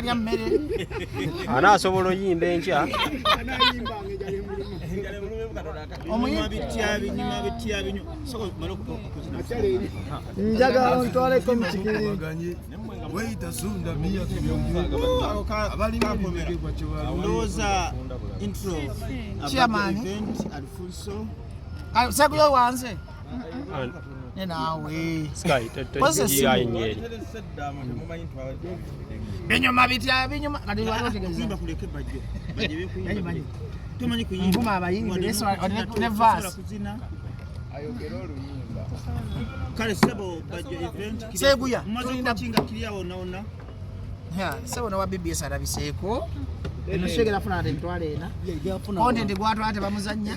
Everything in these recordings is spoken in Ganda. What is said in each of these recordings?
talya mmere. Ana asobola oyimba enkya. Njagala ntwaleko mu kigere. Wait sunda mia ndowooza intro Chairman. Alfonso Seguyo wanze. Naawe. Sky tayingeri. Binyuma bitya binyuma kati walotegeza. kuleke bajje Yajimanyi. tumanyi kuyimba Mvuma abayimbi leso ne verse. Ayogera oluyimba. kale sebo bajje event Seguya. tulinda kinga kiriawo naona Ya, sebo na wa BBS arabiseeko. Eno shegera funa ate ntwale ena. Content gwatu ate bamuzanya.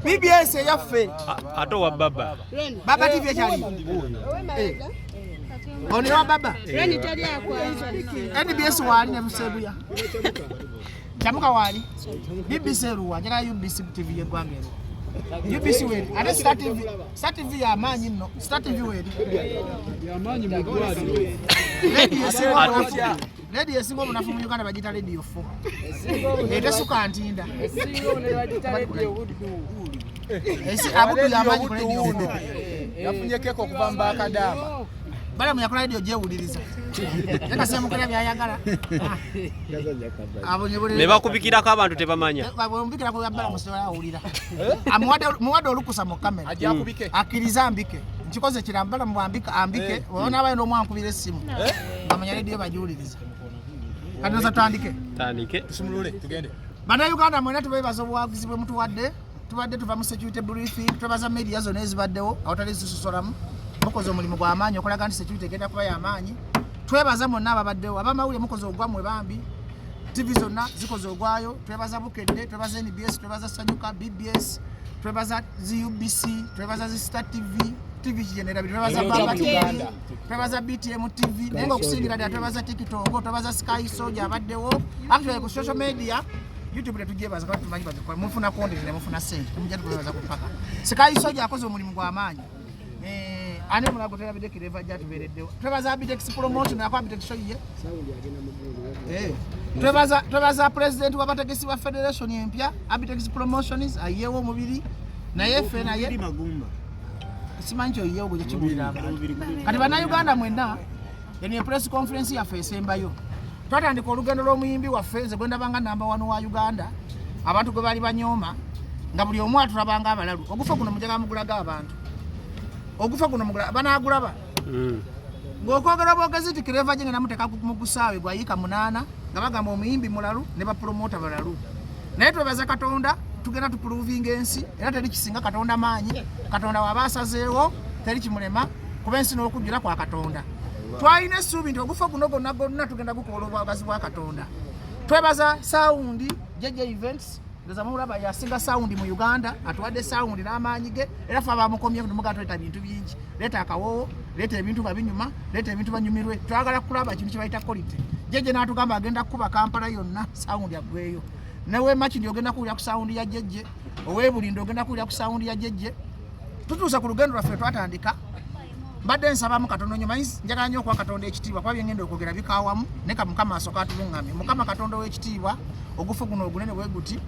BBS yaffe. Ato wa baba. Baba TV ekyali. Ono wa baba. Reni tali ya kwanza. NBS wali ne Busebuya. Chamuka wali. BBC ruwa njala UBC TV yegwange. UBC we ate Star TV ya manyi no. Star TV we. Yamanyi mugwali. Lady esingo munafu mu Uganda bagita radio 4. Ete suka ntinda. Singo ne bagita radio Wooddu. Esi abudu ya manyi ku radio 4. Yafunyekeko kuva mbakadama. Bala muyakola radio gyewuliriza. Neka sema mukola byayagala. Abo nyebule. Ne bakubikirako abantu tebamanya. Babombikira ko yabala musola awulira. Muwade olukusa mu kamera. Ajja kubike. Akiriza ambike. Nkikoze kirambala mwambika ambike. Waona abaye no mwankubira essimu. Bamanya radio bajiwuliriza. Kati nza tandike. Tandike. Tusumulule tugende. Bana Uganda mwena tubebaza obwagizi bwe mutuwadde. Tubadde tuva mu security briefing. Tubaza media zone ezibaddewo. Awatali zisosolamu. Mukoze omulimu gw'amaanyi okulaga nti security egenda kuba y'amaanyi. Twebaza monna ababaddewo abamawulire mukoze ogwamwe bambi. TV zonna zikoze ogwayo. Twebaza Bukedde, twebaza NBS, twebaza Sanyuka, BBS, twebaza ZUBC, twebaza Star TV, TV General, twebaza Baba TV, twebaza BTM TV, nengo okusingira ddala twebaza TikTok, twebaza Sky Soja abaddewo. Actually ku social media YouTube tetugyebaza kandi tumanyi bazikola mufuna content ne mufuna sente. Tumujja twebaza kupaka. Sky Soja akoze omulimu gw'amaanyi. Ane mulago tera bideki reva jatu bereddewo. Twebaza Bitex promotion akwa Bitex show ye. Twebaza president wa bategesi wa federation empya Bitex promotions ayewo mubiri naye fe naye magumba simancho yewo gwe kibulira abantu. Kati bana Uganda mwenda ene press conference ya Fesembayo. Twatandika olugendo lw'omuyimbi wa Feze gwenda banga number 1 wa Uganda. Abantu gwe bali banyoma nga buli omu atulabanga abalalu. Ogufa kuno mujaga mugulaga abantu. Ogufa kuno mugula banagulaba ng'okwogera bwogezi ti Kireva gye namuteka mu kusaawe gwayika 8 nga bagamba omuyimbi mulalu ne bapromota balalu naye twebaza Katonda tugenda tupuluvinga ensi era teri kisinga Katonda maanyi Katonda wabaasazeewo teri kimulema kuba ensi n'okujjula kwa Katonda twalina essuubi nti ogufa guno gonna tugenda gukola obwagazi bwa Katonda twebaza Saundi Jeje Events Ndoza mulaba yasinga sound mu Uganda atuwadde sound n'amaanyi ge era fa bamukomye ku mugato leta bintu bingi leta akawo leta ebintu babinyuma leta ebintu banyumirwe twagala kulaba kintu kibaita quality Jeje n'atugamba agenda kuba Kampala yonna sound yagweyo newe match ndio ogenda kulya ku sound ya Jeje owebuli ndio ogenda kulya ku sound ya Jeje tutuusa ku lugendo lwaffe twatandika mbadde nsaba mu Katonda nyomanyi njagala nnyo kwa Katonda ekitiibwa kwa byengendo okwogera bikawamu ne Mukama asooka atulungamye Mukama Katonda w'ekitiibwa ogufu guno ogunene weguti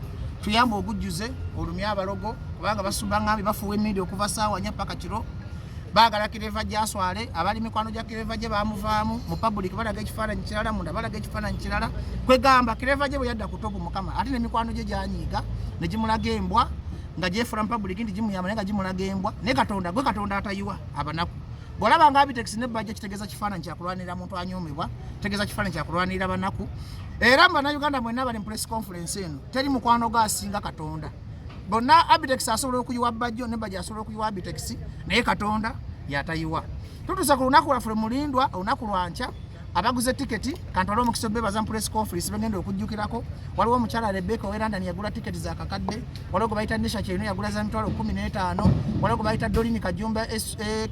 tuyamba ogujjuze olumya abalogo kubanga basumba ngambi bafuwe media okuva saawa nya paka kiro baagala Kireva gyaswale abali mikwano gya Kireva gye bamuvaamu mu public balaga ekifaananyi kirala munda balaga ekifaananyi kirala kwegamba Kireva gye bwe yadda ku topu Mukama ate ne mikwano gye gyanyiiga ne gimulaga embwa nga gyefula mu public nti gimuyamba naye nga gimulaga embwa ne Katonda gwe Katonda atayiwa abanaku bw'olaba nga Bitex ne bajja kitegeeza kifaananyi kyakulwanirira muntu anyoomebwa tegeeza kifaananyi kyakulwanirira banaku era mbana Uganda mwenna bali mu press conference eno teri mukwano gasinga Katonda bonna Bitex asobola okuyiwa bajjo ne bajja asobola okuyiwa Bitex naye Katonda yatayiwa tutuusa ku lunaku lwaffe mulindwa olunaku lwanca abaguze tiketi kantwala omukiso bebaza mu press conference bagenda okujjukirako waliwo omukyala Rebecca Weranda yagula tiketi za kakadde waliwo gwe bayita Nisha Kyeno yagula za mitwalo 15 waliwo gwe bayita Dolini Kajumba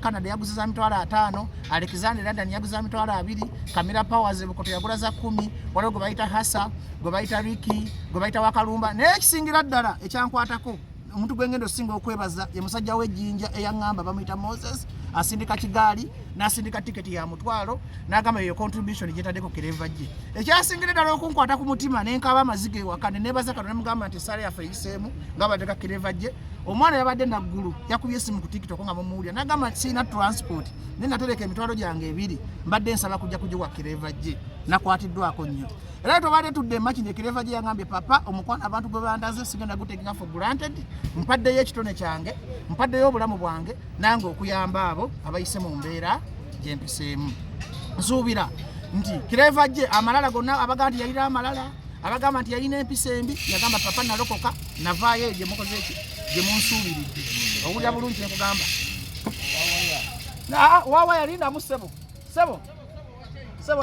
Canada yaguza za mitwalo 5 Alexander London yaguza mitwalo 2 Kamira Powers Bukoto yagula za 10 waliwo gwe bayita Hasa gwe bayita Ricky gwe bayita Wakalumba n'ekisingira ddala ekyankwatako omuntu gwengendo singa okwebaza ye musajja w'ejjinja eyangamba bamuyita Moses asindika kigaali n'asindika tiketi ya mutwalo n'agamba eyo contribution gyetaddeko Kireva gye ekyasingira ddala okunkwata ku mutima n'enkaaba amaziga ewaka ne neebaza Katonda mugamba nti essaala yaffe eyiseemu nga bateeka Kireva gye omwana yabadde naggulu yakubye essimu ku TikTok nga mumuwulira n'agamba nti siina transport naye natereka emitwalo gyange ebiri mbadde nsaba kujja kugiwa Kireva gye nakwatiddwako nnyo era tobadde tudde maki ne Kireva gye yangambye papa omukwana abantu gwe bandaze sigenda gutekinga for granted mpaddeyo ekitone kyange mpaddeyo obulamu bwange nange okuyamba abo abayise mu mbeera gyempiseemu nsuubira nti Kireva gye amalala gonna abagamba nti yalina amalala abagamba nti yalina empisa embi yagamba papa nalokoka navaayo gye mukoze eki gye munsuubiridde owulira bulungi nkugamba wawa yalindamu sebo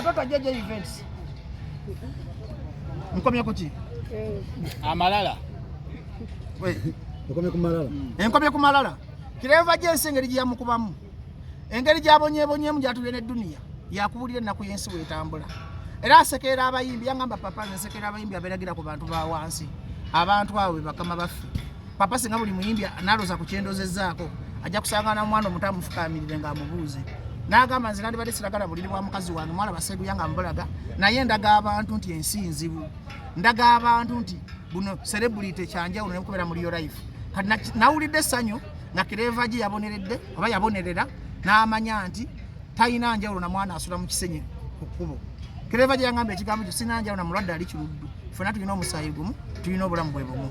totajja events nkomye ku ki amalala enkomye ku malala Kireva gye ensi engeri gyeyamukubamu engeri gyabonyebonyemu gyatubye n'edduniya yakubulira ennaku y'ensi weetambula era asekeera abayimbi yangamba papa nsekeera abayimbi abeeragira ku bantu ba wansi abantu abo be bakama baffe papa singa buli muyimbi naloza ku kyendozezzaako ajja kusangana mwana omuto amufukaamirire ng'amubuuze n'agamba nze nandibadde siragala buliri bwa mukazi wange mwana baseegu yange amubulaga naye ndaga abantu nti ensi nzibu ndaga abantu nti buno celebrity kyanjawulo nemukubeera muri yo life kati nawulidde essanyu nga Kireva gye yaboneredde oba yabonerera n'amanya nti talina njawulo na mwana asula mu kisenyi ku kkubo Kireva gye yangamba ekigambo kyo sina njawulo na mulwadde ali kiruddu ffenna tulina omusaayi gumu tulina obulamu bwe bumu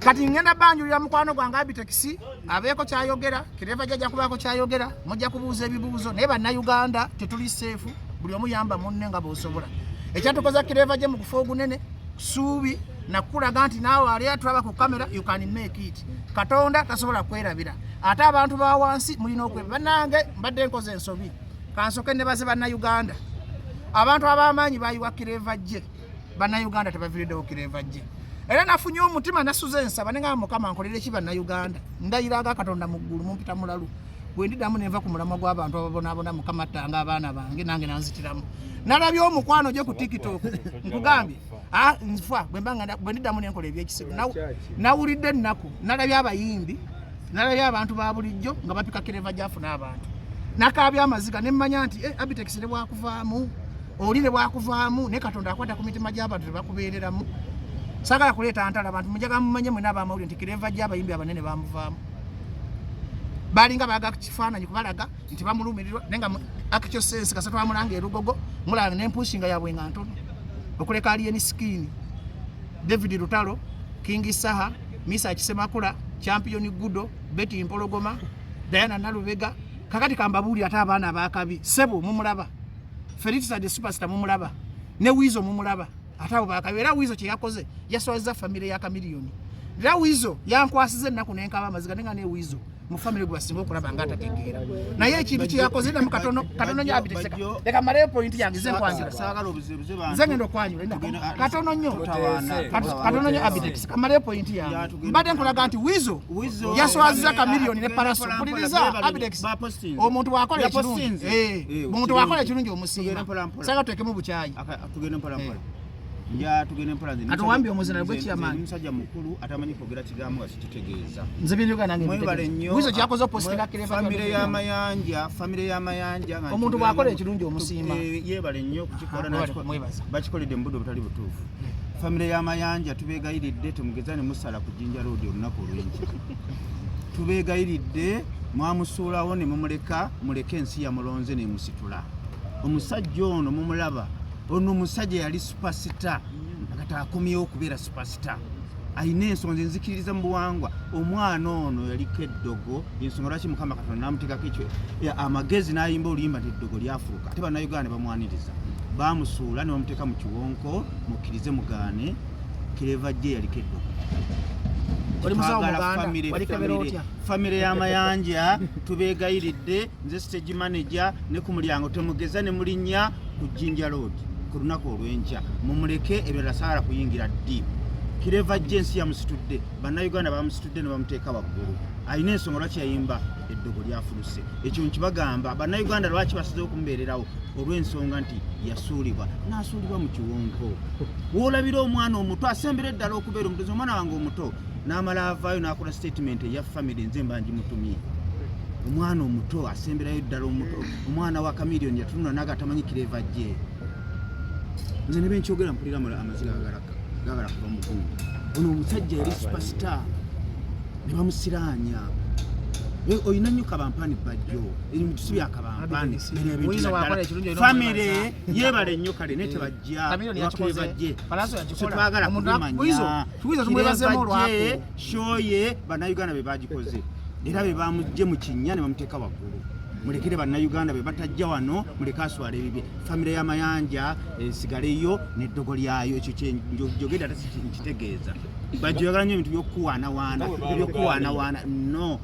kati ngenda banjulira mukwano gwange Abitex abeeko kyayogera Kireva gye ajja kubaako kyayogera mujja kubuuza ebibuuzo naye bannayuganda tetuli seefu buli omu yamba munne nga bw'osobola ekyatukoza Kireva gye mu kufa ogunene suubi nakulaga nti naawe ali atulaba ku kamera you can make it Katonda tasobola kwerabira ate abantu ba wansi mulina okweba bannange mbadde nkoze ensobi kansoke ne baze bannayuganda abantu ab'amaanyi bayiwa Kireva gye bannayuganda tebaviriddewo Kireva gye era nafunye omutima nasuze ensaba nenga Mukama nkolere ki bannayuganda ndayiraga Katonda mu ggulu mumpita mulalu bwe ndiddamu nenva ku mulamwa gw'abantu ababonaabona Mukama ttanga abaana bange nange nanzitiramu nalabye omukwano gye ku TikTok nkugambye nfa bwe ndiddamu nenkola ebyekisibu nawulidde ennaku nalabye abayimbi nalabye abantu ba bulijjo nga bapika Kireva gy'afuna abantu nakaabya amaziga ne mmanya nti Abitex ne bwakuvaamu oli ne bwakuvaamu ne Katonda akwata ku mitima gy'abantu tebakubeereramu sagala kuleeta ntala abantu mujaga mumanye mwe n'abamawulire nti Kireva gye abayimbi abanene bamuvaamu balinga baga kifaananyi kubalaga nti bamulumirirwa nenga akyo sense kasatu bamulanga erugogo mulanga n'empushinga yabwe nga ntono okuleka Alien Skin David Lutalo King Saha Misa Kisemakula Champion Gudo Betty Mpologoma Diana Nalubega kakati kambabuli ate abaana abakabi sebo mumulaba Felix the Superstar mumulaba ne Wizo mumulaba ate abo bakabi era Wizo kye yakoze yaswaza family ya kamiliyoni era Wizo yankwasize ennaku n'enkaba amaziga nenga ne Wizo mu family gwa singo okulaba nga atategeera naye ekintu kye yakoze na katono nnyo Abitex leka male point yange ze nkwanjira saagala obuzebuze bantu nze ngendo kwanjira katono nnyo katono nnyo Abitex kamale point yange mbadde nkulaga nti Wizo yaswaziza kamiliyoni ne paraso kuliriza Abitex omuntu wakola ekirungi omuntu wakola ekirungi omusiima saga tutekemu bukyayi tugende mpola tugende mpola atuwambye omuzina gwe kyamaanyi musajja mukulu atamanyi kwogera kigambo nga kitutegeeza nze binyoga nange mwebale nnyo Wizo kyakoze postera Kireva famire y'amayanja omuntu bwakola ekirungi omusiima yeebale nnyo kukikola bakikoledde mu budde obutali butuufu famire y'amayanja tubeegayiridde temugeza ne musala ku Jinja Road olunaku olw'enkya tubeegayiridde mwamusuulawo ne mumuleka muleke ensi yamulonze ne musitula omusajja ono mumulaba ono omusajja yali superstar kati akomyewo okubeera superstar ayina ensonga nzikiririza mu buwangwa omwana ono yaliko eddogo ensonga lwaki Mukama Katonda namuteekako ekyo amagezi n'ayimba oluyimba nti eddogo lyafuuka ate bannayuganda ne bamwaniriza bamusuula ne bamuteeka mu kiwonko mukkirize mugaane Kireva gye yaliko eddogo famire y'amayanja tubeegayiridde nze stage manager ne ku mulyango temugeza ne mulinnya ku Jinja Road ku lunaku olw'enkya mumuleke ebirala saala kuyingira ddi Kireva gye ensi yamusitudde bannayuganda bamusitudde ne bamuteeka waggulu ayina ensonga lwaki yayimba eddogo lyafuluse ekyo nkibagamba bannayuganda lwaki basizeho okumubeererawo olw'ensonga nti yasuulibwa n'asuulibwa mu kiwonko woolabira omwana omuto asembera eddala okubeera omutozi omwana wange omuto n'amala avaayo n'akola statement eya family nze mba ngimutumye omwana omuto asemberayo ddala omuto omwana wa Chameleone yatunula naga tamanyi kireva je nze ne benkyogera mpulira amaziga gagala kuva mu gungu ono omusajja yali superstar ne bamusiranya oyina nnyo kabampani bajjo eri mu kisubi akabampani famire yebale nnyo kale ne tebajja bajje twagala kumanya shoye bannayuganda be bagikoze era be bamujje mu kinnya ne bamuteeka waggulu mulekere bannayuganda be batajja wano muleke aswala ebibye famire y'amayanja esigaleyo n'eddogo lyayo ekyo kyenjogedde ate sikitegeeza bajjogera nnyo ebintu by'okuwaanawaana no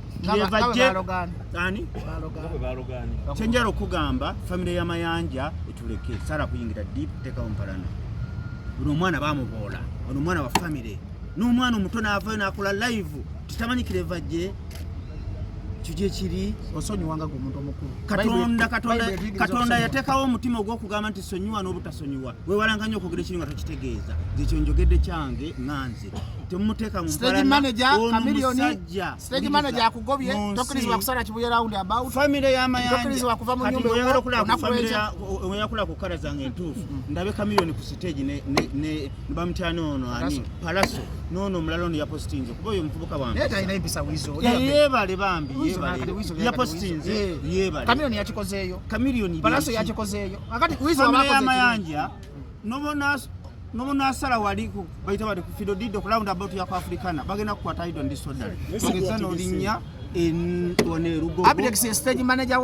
kyenjala okugamba famire y'amayanja etuleke sala kuyingira deep tekawo mpalana buli omwana bamuboola ono omwana wa famire n'omwana omuto n'avayo n'akola live tutamanyi kireva gye kiri osonyiwanga gwe omuntu omukulu katonda yateekawo omutima ogw'okugamba nti sonyiwa n'obutasonyiwa weewalanga nnyo okwogera ekiri nga tokitegeeza ekyo njogedde kyange ŋŋanze temumuteeka mu stage manager akugobye tokkirizibwa kusala kibuye round about famire y'amayanja kuva mu nyumba oyagala kula ku kala zange entuufu ndabe Chameleone ku stage ne bamutana ono ani Palaso nono omulala ono yapostinze kuba oyo omuvubuka wange alina empisa wizo yeebale bambi yapostinze yeebale Chameleone yakikozeeyo Palaso yakikozeeyo akati wizo y'amayanja nobona asala wali bayita bali ku fido dido ku round about ya Africana bagenda kukwata ido ndi soda bageza n'olinnya one rugo Abidex stage manager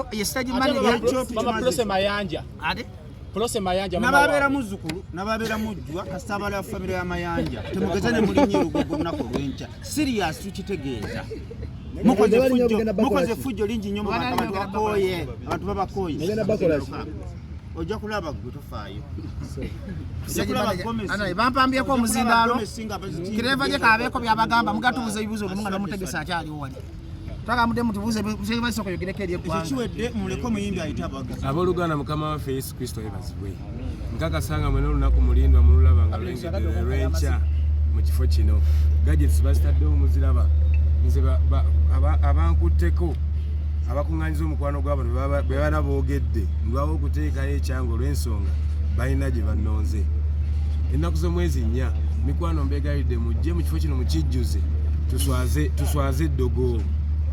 mama Prose Mayanja ade Prose Mayanja nababeera muzzukulu nababeera mujjwa kasabala ya famire y'amayanja temugeza ne mulinnye rugogo nako lwenca serious tukitegeeza mukoze fujjo lingi nnyo mu bantu babakoye ojja kulaba gwe tofaayo bampambyeko omuzindaalo kireva gye kabeeko byabagamba mugatubuza ebibuzo olumu nga nomutegesa akyaliwo wali twagamudde mutubuze basoko yogereko eri eggwanga kiwedde muleke omuyimbi ayita abawagizi abooluganda mukama waffe Yesu Kristo yebazibwe nkakasanga mwena olunaku mulindwa mululaba nga lwengedde lwenkya mu kifo kino gadgets bazitaddewo muziraba nze abankutteko abakuŋŋanyiza omukwano gw'abantu be bana boogedde ndwawo okuteekayo ekyango olw'ensonga balina gye bannonze ennaku z'omwezi 4 mikwano mbeegayidde mujje mu kifo kino mukijjuze tuswaze eddogo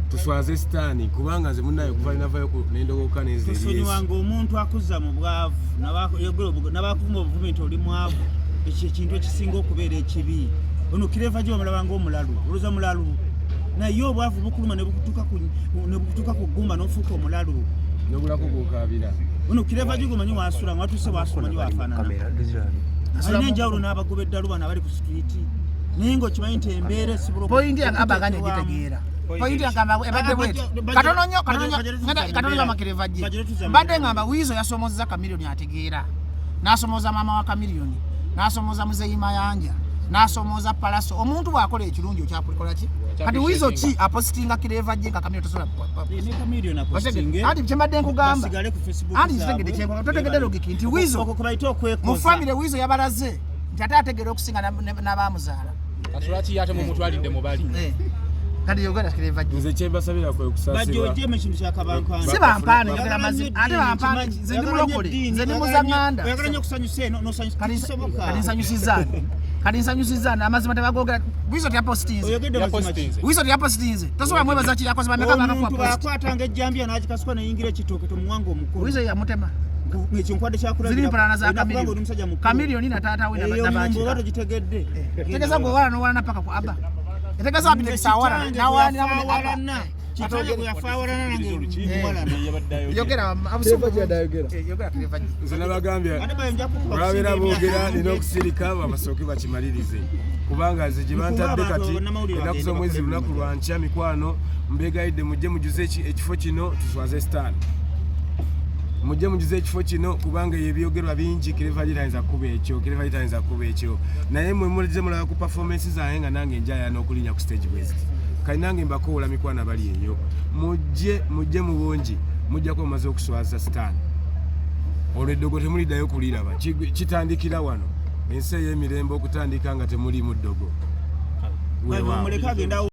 tuswaze sitaani kubanga nze munnayo kuva linavayo n'endogoka tusonyiwanga omuntu akuzza mu bwavu n'abakuvuma obuvumi nti oli mwavu ekyo ekintu ekisinga okubeera ekibi ono kireva gye bamulabanga omulalu oluza mulalu naye obwavu bukuluma ne bukutuuka ku ggumba n'ofuuka omulalu nobulako gwokabira ono kireva gye gomanyi wasula nga watuse wasumanyi wafaanana alina enjawulo n'abagoba eddalu bano abali ku sitwiti naye ng'okimanyi nti embeera esibula pointi yagambaganya egitegeera pointi yagamba ebadde bweti katono nnyo makireva gye mbadde ngamba wiizo yasomozza Chameleone ategeera n'asomoza maama wa Chameleone n'asomoza muzeeyi Mayanja n'asomoza Palaso omuntu bw'akola ekirungi okyakulikola ki kati wiizo ki apositinga kireva gye nga Chameleone tosobola anti kyembadde nkugamba anti kitegedde kyenkola totegedde logiki nti wiizo mu famire wiizo yabalaze nti ate ategeera okusinga n'abaamuzaala asolaki yate mu mutwalidde mu bali kati yogera kireva gye nze kyembasabira kwe okusaasibwa bajjo mu kintu kya kabankana si bampaana njogera mazima ate bampaana nze ndi mulokole nze ndi muzaŋŋanda oyagala nnyo okusanyusa eno n'osanyusa kati nsanyusiza amazima tebagogera wiizo tyapositinze wiizo tyapositinze tosobola mwebaza ki yakoze bameka omuntu akwatanga ejjambya n'agikasuka neyingira ekitooke tomuwanga omukulu wiizo yamutema ekyo nkwadde ziri mpalana za Chameleone na taata we oba togitegedde tegeza gwe wala nowalana paka ku aba etegeza Abidex awalana nawalanira yogera nze nabagambya olwabeera boogera nina okusirika babasooke bakimalirize kubanga nze gye bantadde kati ennaku z'omwezi lunaku lwa nkya mikwano mbeegayidde mujje mujuze ekifo kino tuswaze sitaani mujje mujuze ekifo kino kubanga ebyogerwa bingi kireva gitayinza kuba ekyo naye mwe mulize mulaba ku performance zange nga nange njaya n'okulinya ku stage west kali nange mbakoola mikwano abali eyo mujje mu bungi mujjako mumaze okuswaza sitaani olwo eddogo temuliddayo kuliraba kitandikira wano ensi ey'emirembe okutandika nga temuli mu ddogo muleke agenda